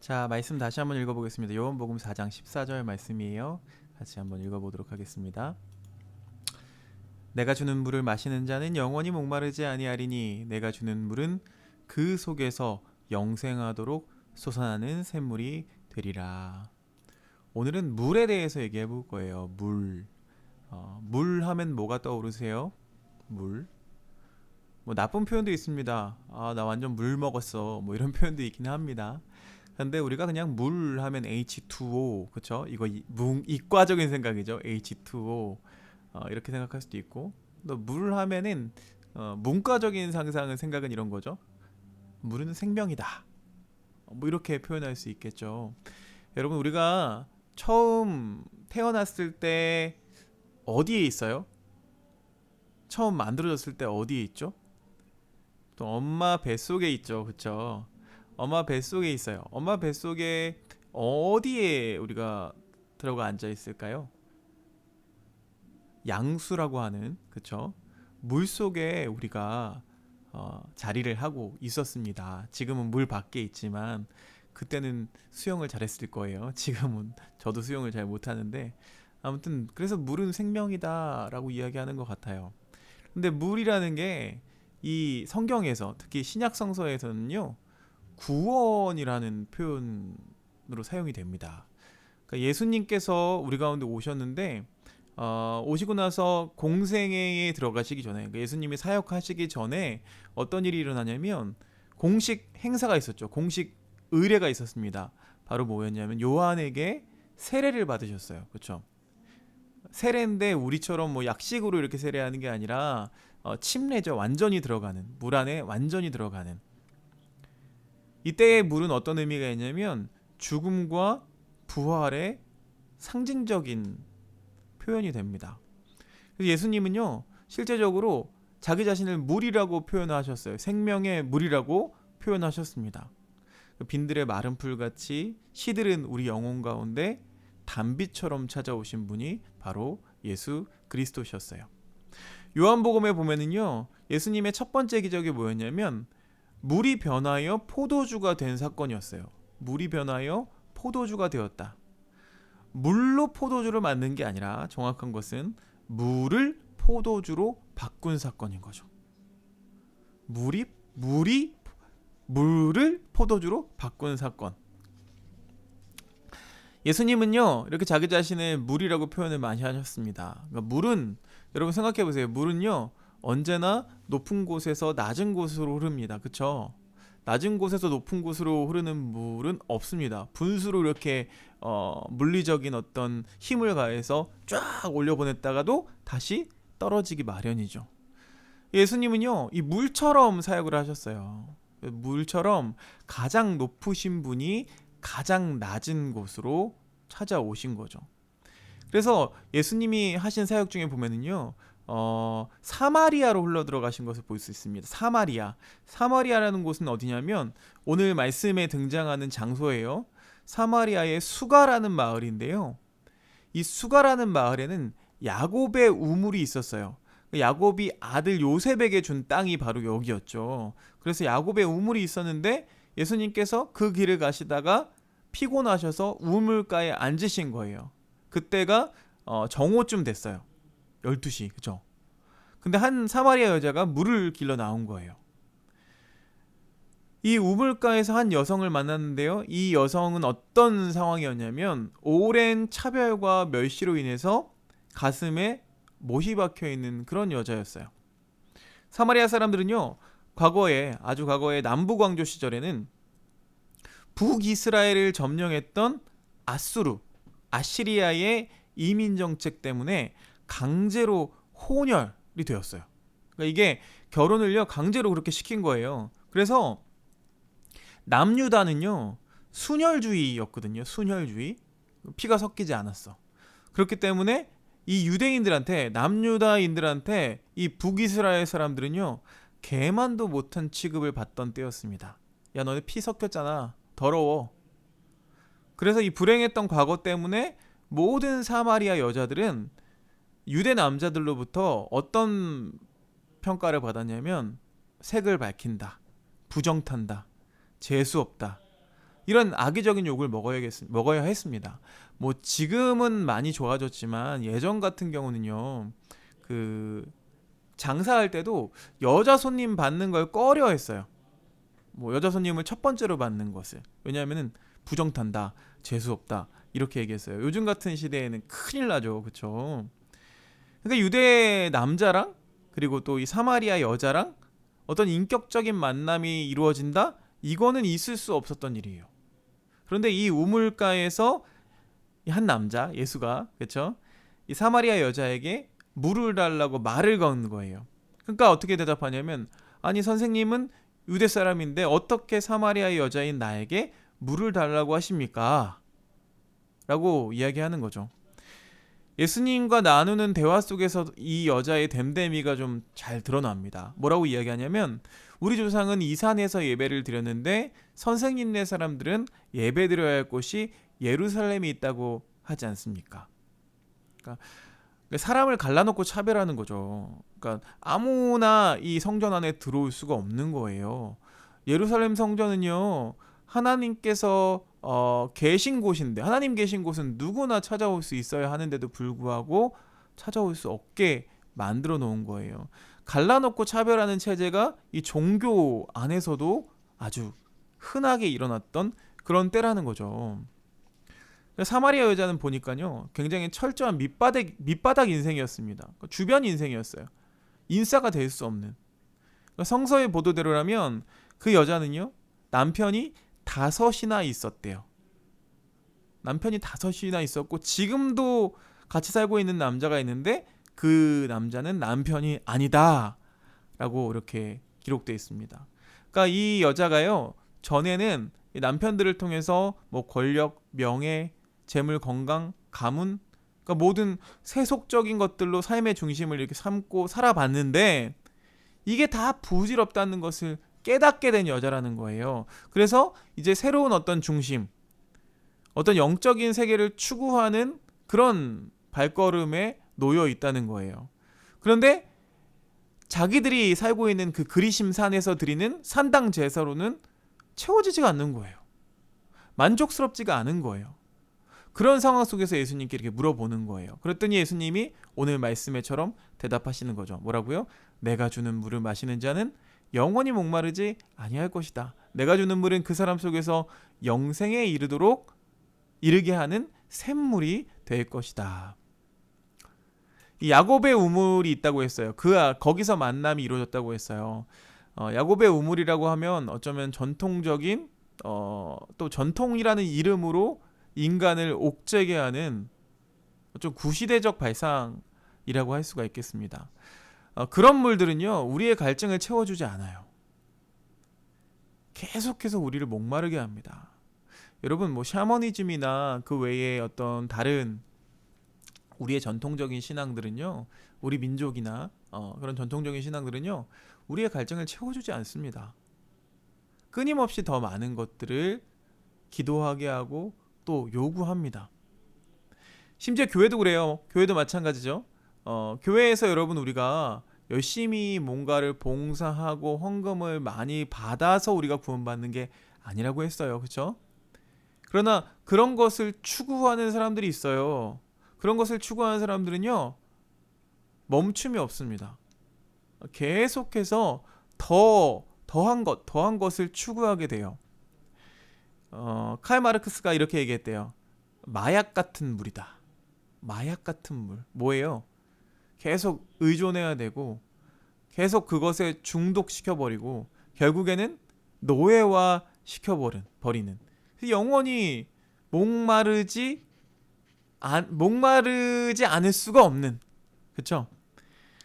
자, 말씀 다시 한번 읽어보겠습니다. 요한복음 4장 14절 말씀이에요. 같이 한번 읽어보도록 하겠습니다. 내가 주는 물을 마시는 자는 영원히 목마르지 아니하리니 내가 주는 물은 그 속에서 영생하도록 솟아나는 샘물이 되리라. 오늘은 물에 대해서 얘기해 볼 거예요. 물 하면 뭐가 떠오르세요? 물. 뭐 나쁜 표현도 있습니다. 나 완전 물 먹었어. 뭐 이런 표현도 있긴 합니다. 근데 우리가 그냥 물 하면 H2O, 그쵸? 이거 이과적인 생각이죠. H2O. 이렇게 생각할 수도 있고, 또 물 하면은 문과적인 생각은 이런 거죠. 물은 생명이다. 뭐 이렇게 표현할 수 있겠죠. 여러분, 우리가 처음 태어났을 때 어디에 있어요? 처음 만들어졌을 때 어디에 있죠? 또 엄마 뱃속에 있죠. 그쵸? 엄마 뱃속에 있어요. 엄마 뱃속에 어디에 우리가 들어가 앉아 있을까요? 양수라고 하는, 그쵸? 물 속에 우리가 자리를 하고 있었습니다. 지금은 물 밖에 있지만 그때는 수영을 잘했을 거예요. 지금은 저도 수영을 잘 못하는데, 아무튼 그래서 물은 생명이다라고 이야기하는 것 같아요. 근데 물이라는 게 이 성경에서, 특히 신약 성서에서는요, 구원이라는 표현으로 사용이 됩니다. 그러니까 예수님께서 우리 가운데 오셨는데, 오시고 나서 공생애에 들어가시기 전에, 그러니까 예수님이 사역하시기 전에 어떤 일이 일어나냐면 공식 행사가 있었죠. 공식 의례가 있었습니다. 바로 뭐였냐면 요한에게 세례를 받으셨어요. 그렇죠? 세례인데 우리처럼 뭐 약식으로 이렇게 세례하는 게 아니라 침례죠. 완전히 들어가는, 물 안에 완전히 들어가는. 이때의 물은 어떤 의미가 있냐면 죽음과 부활의 상징적인 표현이 됩니다. 그래서 예수님은요, 실제적으로 자기 자신을 물이라고 표현하셨어요. 생명의 물이라고 표현하셨습니다. 빈들의 마른 풀같이 시들은 우리 영혼 가운데 단비처럼 찾아오신 분이 바로 예수 그리스도셨어요. 요한복음에 보면은요, 예수님의 첫 번째 기적이 뭐였냐면 물이 변하여 포도주가 된 사건이었어요. 물이 변하여 포도주가 되었다. 물로 포도주를 만든 게 아니라 정확한 것은 물을 포도주로 바꾼 사건인 거죠. 물이 물을 포도주로 바꾼 사건. 예수님은요, 이렇게 자기 자신을 물이라고 표현을 많이 하셨습니다. 그러니까 물은, 여러분 생각해 보세요. 물은요, 언제나 높은 곳에서 낮은 곳으로 흐릅니다. 그쵸? 낮은 곳에서 높은 곳으로 흐르는 물은 없습니다. 분수로 이렇게 물리적인 어떤 힘을 가해서 쫙 올려보냈다가도 다시 떨어지기 마련이죠. 예수님은요, 이 물처럼 사역을 하셨어요. 물처럼 가장 높으신 분이 가장 낮은 곳으로 찾아오신 거죠. 그래서 예수님이 하신 사역 중에 보면은요, 사마리아로 흘러 들어가신 것을 볼 수 있습니다. 사마리아라는 곳은 어디냐면 오늘 말씀에 등장하는 장소예요. 사마리아의 수가라는 마을인데요. 이 수가라는 마을에는 야곱의 우물이 있었어요. 야곱이 아들 요셉에게 준 땅이 바로 여기였죠. 그래서 야곱의 우물이 있었는데 예수님께서 그 길을 가시다가 피곤하셔서 우물가에 앉으신 거예요. 그때가 정오쯤 됐어요. 12시, 그죠? 근데 한 사마리아 여자가 물을 길러 나온 거예요. 이 우물가에서 한 여성을 만났는데요. 이 여성은 어떤 상황이었냐면 오랜 차별과 멸시로 인해서 가슴에 못이 박혀 있는 그런 여자였어요. 사마리아 사람들은요, 아주 과거에 남부 광조 시절에는 북이스라엘을 점령했던 아시리아의 이민 정책 때문에 강제로 혼혈이 되었어요. 그러니까 이게 결혼을요, 강제로 그렇게 시킨 거예요. 그래서 남유다는요, 순혈주의였거든요. 순혈주의. 피가 섞이지 않았어. 그렇기 때문에 이 유대인들한테, 남유다인들한테 이 북이스라엘 사람들은요, 개만도 못한 취급을 받던 때였습니다. 야, 너네 피 섞였잖아. 더러워. 그래서 이 불행했던 과거 때문에 모든 사마리아 여자들은 유대 남자들로부터 어떤 평가를 받았냐면 색을 밝힌다, 부정탄다, 재수없다, 이런 악의적인 욕을 먹어야 했습니다. 뭐 지금은 많이 좋아졌지만 예전 같은 경우는요. 그 장사할 때도 여자 손님 받는 걸 꺼려 했어요. 뭐 여자 손님을 첫 번째로 받는 것을. 왜냐하면은 부정탄다, 재수 없다 이렇게 얘기했어요. 요즘 같은 시대에는 큰일 나죠, 그렇죠? 그러니까 유대 남자랑 그리고 또 이 사마리아 여자랑 어떤 인격적인 만남이 이루어진다? 이거는 있을 수 없었던 일이에요. 그런데 이 우물가에서 한 남자 예수가 그렇죠? 이 사마리아 여자에게 물을 달라고 말을 건 거예요. 그러니까 어떻게 대답하냐면 아니 선생님은 유대 사람인데 어떻게 사마리아 여자인 나에게 물을 달라고 하십니까? 라고 이야기하는 거죠. 예수님과 나누는 대화 속에서 이 여자의 됨됨이가 좀 잘 드러납니다. 뭐라고 이야기하냐면 우리 조상은 이 산에서 예배를 드렸는데 선생님네 사람들은 예배 드려야 할 곳이 예루살렘에 있다고 하지 않습니까? 그러니까 사람을 갈라놓고 차별하는 거죠. 그러니까 아무나 이 성전 안에 들어올 수가 없는 거예요. 예루살렘 성전은요 하나님께서 계신 곳인데 하나님 계신 곳은 누구나 찾아올 수 있어야 하는데도 불구하고 찾아올 수 없게 만들어 놓은 거예요. 갈라놓고 차별하는 체제가 이 종교 안에서도 아주 흔하게 일어났던 그런 때라는 거죠. 사마리아 여자는 보니까요 굉장히 철저한 밑바닥 인생이었습니다. 그러니까 주변 인생이었어요. 인싸가 될 수 없는. 그러니까 성서의 보도대로라면 그 여자는요 남편이 5이나 있었대요. 남편이 5이나 있었고 지금도 같이 살고 있는 남자가 있는데 그 남자는 남편이 아니다 라고 이렇게 기록되어 있습니다. 그러니까 이 여자가요 전에는 남편들을 통해서 뭐 권력, 명예, 재물, 건강, 가문 그러니까 모든 세속적인 것들로 삶의 중심을 이렇게 삼고 살아봤는데 이게 다 부질없다는 것을 깨닫게 된 여자라는 거예요. 그래서 이제 새로운 어떤 중심, 어떤 영적인 세계를 추구하는 그런 발걸음에 놓여 있다는 거예요. 그런데 자기들이 살고 있는 그 그리심 산에서 드리는 산당 제사로는 채워지지가 않는 거예요. 만족스럽지가 않은 거예요. 그런 상황 속에서 예수님께 이렇게 물어보는 거예요. 그랬더니 예수님이 오늘 말씀에처럼 대답하시는 거죠. 뭐라고요? 내가 주는 물을 마시는 자는 영원히 목마르지 아니할 것이다. 내가 주는 물은 그 사람 속에서 영생에 이르게 하는 샘물이 될 것이다. 이 야곱의 우물이 있다고 했어요. 거기서 만남이 이루어졌다고 했어요. 야곱의 우물이라고 하면 어쩌면 전통적인 또 전통이라는 이름으로 인간을 옥죄게 하는 좀 구시대적 발상이라고 할 수가 있겠습니다. 그런 물들은요 우리의 갈증을 채워주지 않아요. 계속해서 우리를 목마르게 합니다. 여러분 뭐 샤머니즘이나 그 외에 어떤 다른 우리의 전통적인 신앙들은요 우리 민족이나 그런 전통적인 신앙들은요 우리의 갈증을 채워주지 않습니다. 끊임없이 더 많은 것들을 기도하게 하고 또 요구합니다. 심지어 교회도 그래요. 교회도 마찬가지죠. 교회에서 여러분 우리가 열심히 뭔가를 봉사하고 헌금을 많이 받아서 우리가 구원받는 게 아니라고 했어요. 그렇죠? 그러나 그런 것을 추구하는 사람들이 있어요. 그런 것을 추구하는 사람들은요 멈춤이 없습니다. 계속해서 더한 것을 추구하게 돼요. 칼 마르크스가 이렇게 얘기했대요. 마약 같은 물이다. 마약 같은 물. 뭐예요? 계속 의존해야 되고 계속 그것에 중독시켜버리고 결국에는 노예화 시켜버리는 영원히 목마르지 않을 수가 없는 그쵸?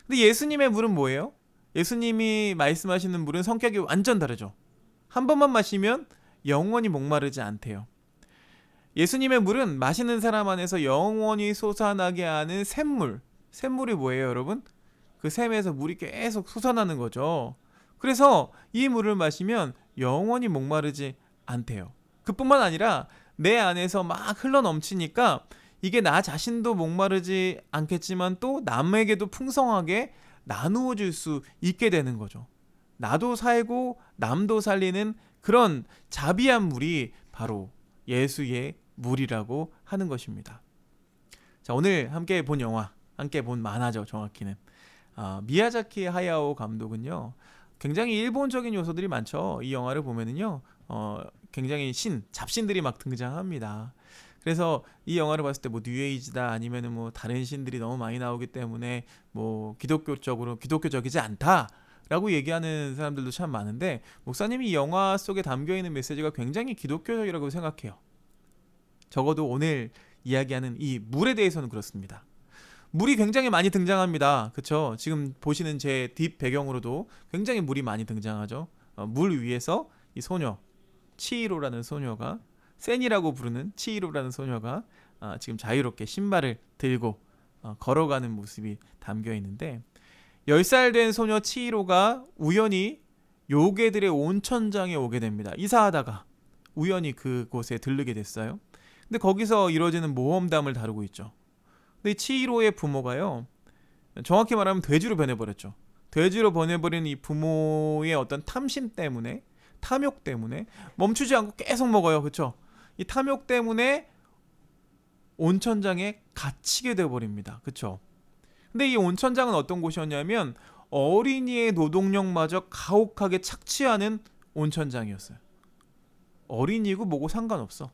근데 예수님의 물은 뭐예요? 예수님이 말씀하시는 물은 성격이 완전 다르죠. 한 번만 마시면 영원히 목마르지 않대요. 예수님의 물은 마시는 사람 안에서 영원히 솟아나게 하는 샘물. 샘물이 뭐예요, 여러분? 그 샘에서 물이 계속 솟아나는 거죠. 그래서 이 물을 마시면 영원히 목마르지 않대요. 그뿐만 아니라 내 안에서 막 흘러넘치니까 이게 나 자신도 목마르지 않겠지만 또 남에게도 풍성하게 나누어 줄 수 있게 되는 거죠. 나도 살고 남도 살리는 그런 자비한 물이 바로 예수의 물이라고 하는 것입니다. 자, 오늘 함께 본 영화, 함께 본 만화죠. 정확히는 미야자키 하야오 감독은요, 굉장히 일본적인 요소들이 많죠. 이 영화를 보면은요, 굉장히 잡신들이 막 등장합니다. 그래서 이 영화를 봤을 때 뭐 뉴에이지다 아니면은 뭐 다른 신들이 너무 많이 나오기 때문에 뭐 기독교적이지 않다라고 얘기하는 사람들도 참 많은데, 목사님이 이 영화 속에 담겨 있는 메시지가 굉장히 기독교적이라고 생각해요. 적어도 오늘 이야기하는 이 물에 대해서는 그렇습니다. 물이 굉장히 많이 등장합니다. 그쵸? 지금 보시는 제 뒷 배경으로도 굉장히 물이 많이 등장하죠. 물 위에서 이 소녀 치히로라는 소녀가, 센이라고 부르는 치히로라는 소녀가 지금 자유롭게 신발을 들고 걸어가는 모습이 담겨 있는데, 10살 된 소녀 치히로가 우연히 요괴들의 온천장에 오게 됩니다. 이사하다가 우연히 그곳에 들르게 됐어요. 근데 거기서 이루어지는 모험담을 다루고 있죠. 근데 치히로의 부모가요, 정확히 말하면 돼지로 변해버렸죠. 돼지로 변해버린 이 부모의 어떤 탐심 때문에, 탐욕 때문에 멈추지 않고 계속 먹어요. 그쵸? 이 탐욕 때문에 온천장에 갇히게 되어버립니다. 그쵸? 근데 이 온천장은 어떤 곳이었냐면 어린이의 노동력마저 가혹하게 착취하는 온천장이었어요. 어린이고 뭐고 상관없어.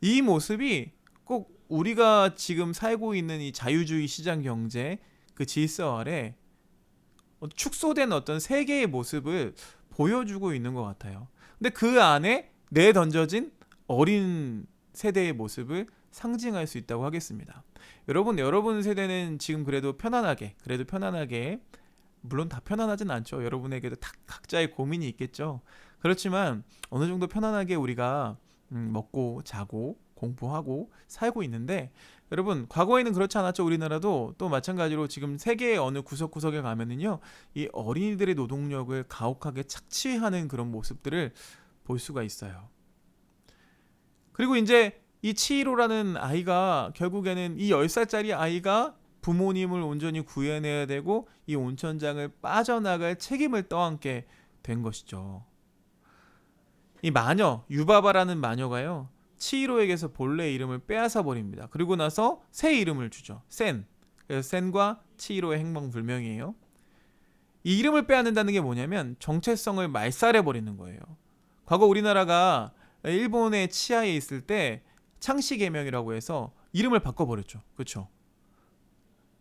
이 모습이 꼭 우리가 지금 살고 있는 이 자유주의 시장 경제 그 질서 아래 축소된 어떤 세계의 모습을 보여주고 있는 것 같아요. 근데 그 안에 내던져진 어린 세대의 모습을 상징할 수 있다고 하겠습니다. 여러분 세대는 지금 그래도 편안하게, 물론 다 편안하진 않죠. 여러분에게도 각자의 고민이 있겠죠. 그렇지만 어느 정도 편안하게 우리가 먹고 자고 공부하고 살고 있는데, 여러분 과거에는 그렇지 않았죠. 우리나라도 또 마찬가지로 지금 세계의 어느 구석구석에 가면은요, 이 어린이들의 노동력을 가혹하게 착취하는 그런 모습들을 볼 수가 있어요. 그리고 이제 이 치히로라는 아이가 결국에는 이 10살짜리 아이가 부모님을 온전히 구해내야 되고 이 온천장을 빠져나갈 책임을 떠안게 된 것이죠. 이 마녀 유바바라는 마녀가요, 치히로에게서 본래의 이름을 빼앗아 버립니다. 그리고 나서 새 이름을 주죠. 센. 그래서 센과 치히로의 행방불명이에요. 이 이름을 빼앗는다는 게 뭐냐면 정체성을 말살해 버리는 거예요. 과거 우리나라가 일본의 치하에 있을 때 창씨개명이라고 해서 이름을 바꿔버렸죠. 그렇죠?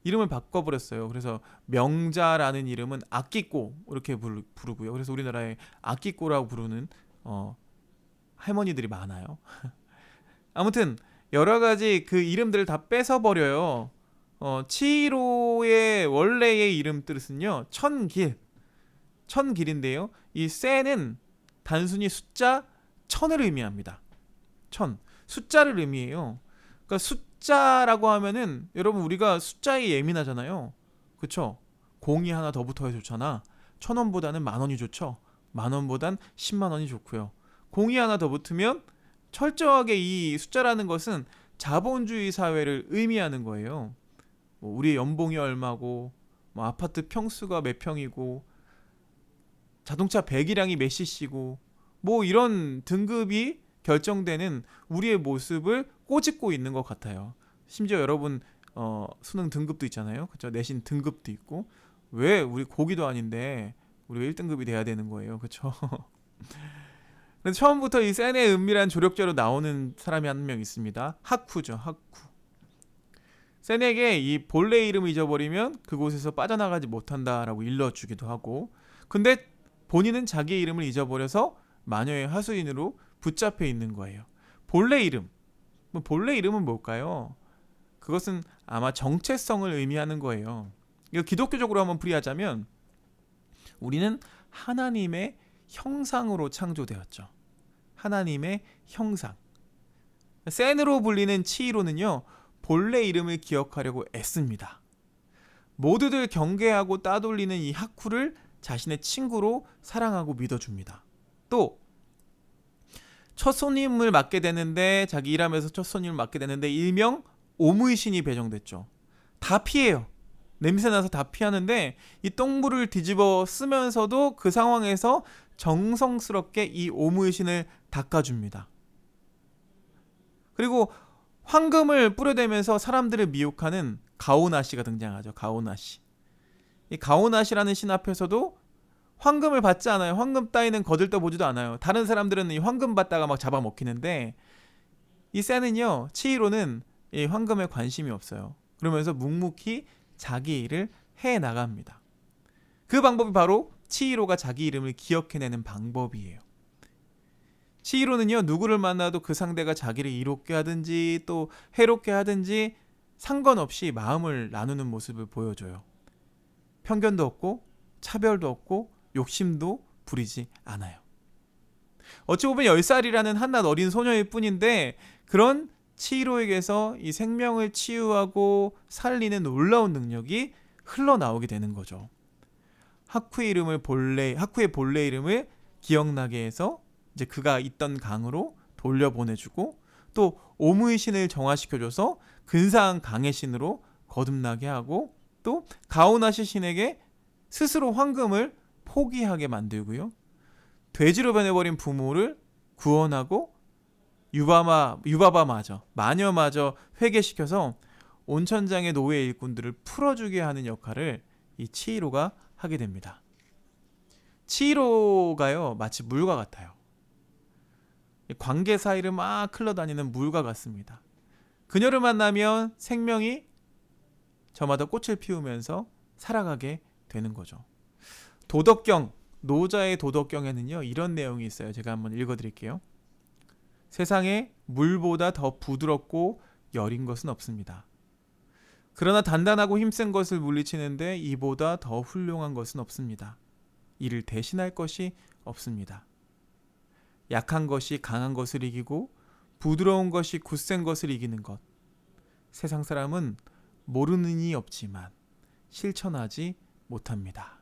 이름을 바꿔버렸어요. 그래서 명자라는 이름은 아끼꼬 이렇게 부르고요. 그래서 우리나라에 아끼꼬라고 부르는 할머니들이 많아요. 아무튼 여러 가지 그 이름들을 다 뺏어버려요. 치히로의 원래의 이름 뜻은요, 천길인데요. 이 센은 단순히 숫자 1000을 의미합니다. 1000. 숫자를 의미해요. 그러니까 숫자라고 하면은 여러분 우리가 숫자에 예민하잖아요. 그쵸? 공이 하나 더 붙어야 좋잖아. 1000원보다는 10,000원이 좋죠. 10,000원보단 100,000원이 좋고요. 공이 하나 더 붙으면 철저하게 이 숫자라는 것은 자본주의 사회를 의미하는 거예요. 뭐 우리의 연봉이 얼마고, 뭐 아파트 평수가 몇 평이고, 자동차 배기량이 몇 cc고, 뭐 이런 등급이 결정되는 우리의 모습을 꼬집고 있는 것 같아요. 심지어 여러분 수능 등급도 있잖아요. 그렇죠? 내신 등급도 있고, 왜 우리 고기도 아닌데 우리가 1등급이 돼야 되는 거예요. 그렇죠? 근데 처음부터 이 센의 은밀한 조력자로 나오는 사람이 한 명 있습니다. 하쿠죠. 하쿠. 센에게 이 본래 이름을 잊어버리면 그곳에서 빠져나가지 못한다라고 일러주기도 하고, 근데 본인은 자기의 이름을 잊어버려서 마녀의 하수인으로 붙잡혀 있는 거예요. 본래 이름은 뭘까요? 그것은 아마 정체성을 의미하는 거예요. 이거 기독교적으로 한번 풀이하자면 우리는 하나님의 형상으로 창조되었죠. 하나님의 형상. 센으로 불리는 치히로는요, 본래 이름을 기억하려고 애씁니다. 모두들 경계하고 따돌리는 이 하쿠를 자신의 친구로 사랑하고 믿어줍니다. 또 첫 손님을 맡게 되는데, 자기 일하면서 첫 손님을 맡게 되는데 일명 오무이신이 배정됐죠. 다 피해요. 냄새나서 다 피하는데 이 똥물을 뒤집어 쓰면서도 그 상황에서 정성스럽게 이 오물신을 닦아줍니다. 그리고 황금을 뿌려대면서 사람들을 미혹하는 가오나시가 등장하죠. 가오나시. 이 가오나시라는 신 앞에서도 황금을 받지 않아요. 황금 따위는 거들떠보지도 않아요. 다른 사람들은 이 황금 받다가 막 잡아먹히는데 이 센은요, 치히로는 이 황금에 관심이 없어요. 그러면서 묵묵히 자기 일을 해나갑니다. 그 방법이 바로 치히로가 자기 이름을 기억해내는 방법이에요. 치히로는요, 누구를 만나도 그 상대가 자기를 이롭게 하든지 또 해롭게 하든지 상관없이 마음을 나누는 모습을 보여줘요. 편견도 없고 차별도 없고 욕심도 부리지 않아요. 어찌 보면 10살이라는 한낱 어린 소녀일 뿐인데 그런 치히로에게서 이 생명을 치유하고 살리는 놀라운 능력이 흘러나오게 되는 거죠. 하쿠의 본래 이름을 기억나게 해서 이제 그가 있던 강으로 돌려보내주고 또 오무의 신을 정화시켜줘서 근사한 강의 신으로 거듭나게 하고 또 가오나시 신에게 스스로 황금을 포기하게 만들고요. 돼지로 변해버린 부모를 구원하고 유바바마저 마녀마저 회개시켜서 온천장의 노예 일꾼들을 풀어주게 하는 역할을 이 치히로가 하게 됩니다. 치히로가요, 마치 물과 같아요. 관계 사이를 막 흘러다니는 물과 같습니다. 그녀를 만나면 생명이 저마다 꽃을 피우면서 살아가게 되는 거죠. 도덕경, 노자의 도덕경에는요, 이런 내용이 있어요. 제가 한번 읽어드릴게요. 세상에 물보다 더 부드럽고 여린 것은 없습니다. 그러나 단단하고 힘센 것을 물리치는데 이보다 더 훌륭한 것은 없습니다. 이를 대신할 것이 없습니다. 약한 것이 강한 것을 이기고 부드러운 것이 굳센 것을 이기는 것. 세상 사람은 모르는 이 없지만 실천하지 못합니다.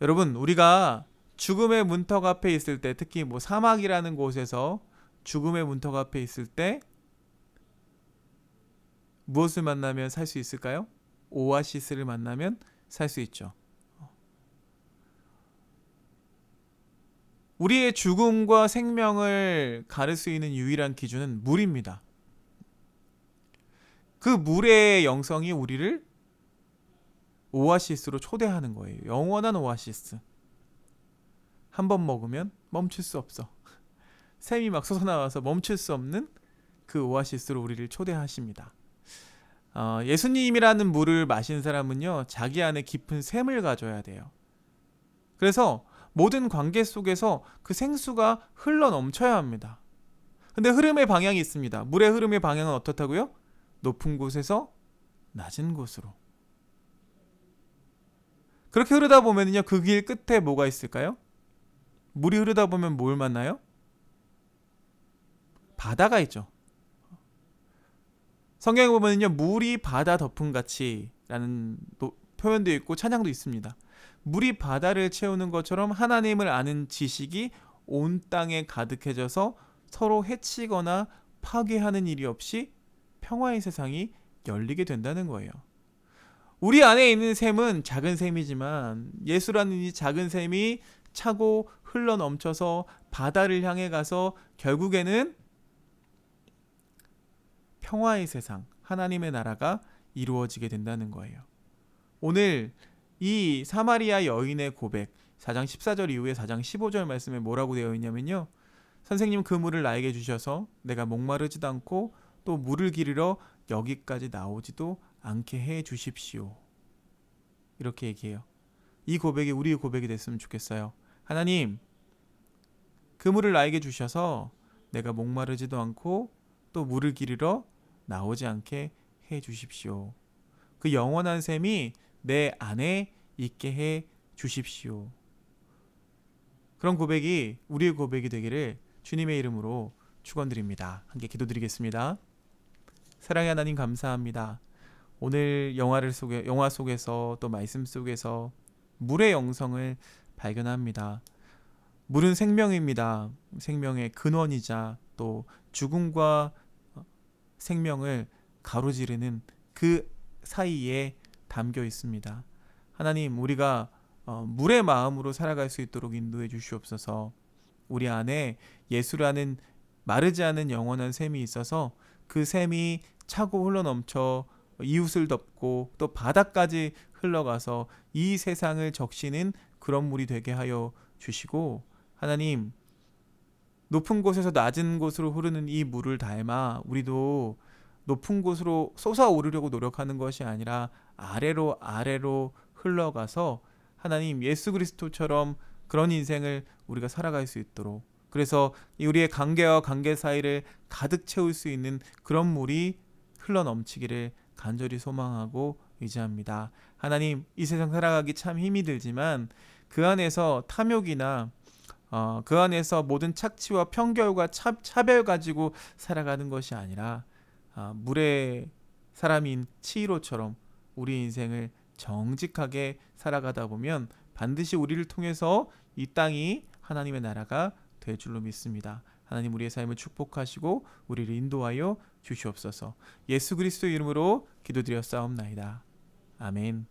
여러분, 우리가 죽음의 문턱 앞에 있을 때, 특히 사막이라는 곳에서 죽음의 문턱 앞에 있을 때 무엇을 만나면 살 수 있을까요? 오아시스를 만나면 살 수 있죠. 우리의 죽음과 생명을 가를 수 있는 유일한 기준은 물입니다. 그 물의 영성이 우리를 오아시스로 초대하는 거예요. 영원한 오아시스. 한 번 먹으면 멈출 수 없어. 샘이 막 솟아나와서 멈출 수 없는 그 오아시스로 우리를 초대하십니다. 예수님이라는 물을 마신 사람은요, 자기 안에 깊은 샘을 가져야 돼요. 그래서 모든 관계 속에서 그 생수가 흘러 넘쳐야 합니다. 근데 흐름의 방향이 있습니다. 물의 흐름의 방향은 어떻다고요? 높은 곳에서 낮은 곳으로. 그렇게 흐르다 보면요, 그 길 끝에 뭐가 있을까요? 물이 흐르다 보면 뭘 만나요? 바다가 있죠. 성경에 보면요, 물이 바다 덮음 같이라는 표현도 있고 찬양도 있습니다. 물이 바다를 채우는 것처럼 하나님을 아는 지식이 온 땅에 가득해져서 서로 해치거나 파괴하는 일이 없이 평화의 세상이 열리게 된다는 거예요. 우리 안에 있는 샘은 작은 샘이지만 예수라는 이 작은 샘이 차고 흘러 넘쳐서 바다를 향해 가서 결국에는 평화의 세상, 하나님의 나라가 이루어지게 된다는 거예요. 오늘 이 사마리아 여인의 고백, 4장 14절 이후에 4장 15절 말씀에 뭐라고 되어 있냐면요, 선생님 그 물을 나에게 주셔서 내가 목마르지도 않고 또 물을 기르러 여기까지 나오지도 않게 해 주십시오. 이렇게 얘기해요. 이 고백이 우리의 고백이 됐으면 좋겠어요. 하나님, 그 물을 나에게 주셔서 내가 목마르지도 않고 또 물을 기르러 나오지 않게 해 주십시오. 그 영원한 샘이 내 안에 있게 해 주십시오. 그런 고백이 우리의 고백이 되기를 주님의 이름으로 축원드립니다. 함께 기도드리겠습니다. 사랑의 하나님, 감사합니다. 오늘 영화 속에서 또 말씀 속에서 물의 영성을 발견합니다. 물은 생명입니다. 생명의 근원이자 또 죽음과 생명을 가로지르는 그 사이에 담겨 있습니다. 하나님, 우리가 물의 마음으로 살아갈 수 있도록 인도해 주시옵소서. 우리 안에 예수라는 마르지 않은 영원한 샘이 있어서 그 샘이 차고 흘러넘쳐 이웃을 덮고 또 바다까지 흘러가서 이 세상을 적시는 그런 물이 되게 하여 주시고, 하나님, 높은 곳에서 낮은 곳으로 흐르는 이 물을 닮아 우리도 높은 곳으로 솟아오르려고 노력하는 것이 아니라 아래로 아래로 흘러가서 하나님 예수 그리스도처럼 그런 인생을 우리가 살아갈 수 있도록, 그래서 우리의 관계와 관계 사이를 가득 채울 수 있는 그런 물이 흘러 넘치기를 간절히 소망하고 의지합니다. 하나님, 이 세상 살아가기 참 힘이 들지만 그 안에서 탐욕이나 그 안에서 모든 착취와 편결과 차별 가지고 살아가는 것이 아니라 물의 사람인 치히로처럼 우리 인생을 정직하게 살아가다 보면 반드시 우리를 통해서 이 땅이 하나님의 나라가 될 줄로 믿습니다. 하나님, 우리의 삶을 축복하시고 우리를 인도하여 주시옵소서. 예수 그리스도 이름으로 기도드렸사옵나이다. 아멘.